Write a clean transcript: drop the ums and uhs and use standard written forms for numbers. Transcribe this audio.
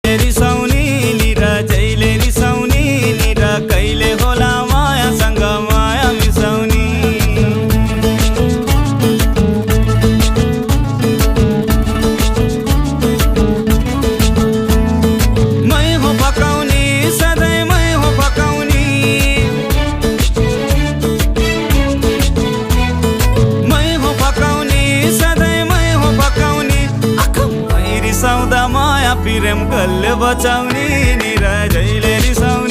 जहिले रिसाउने नि र जहिले रिसाउने नि र कहिले होला मायासँग माया मिसाउने मै हो पकाउने सधैँ मै हो पकाउने मै हो पकाउने सधैँ मै हो पकाउने रिसाउँदा माया प्रेम कसले बचाउने नि र जहिले रिसाउने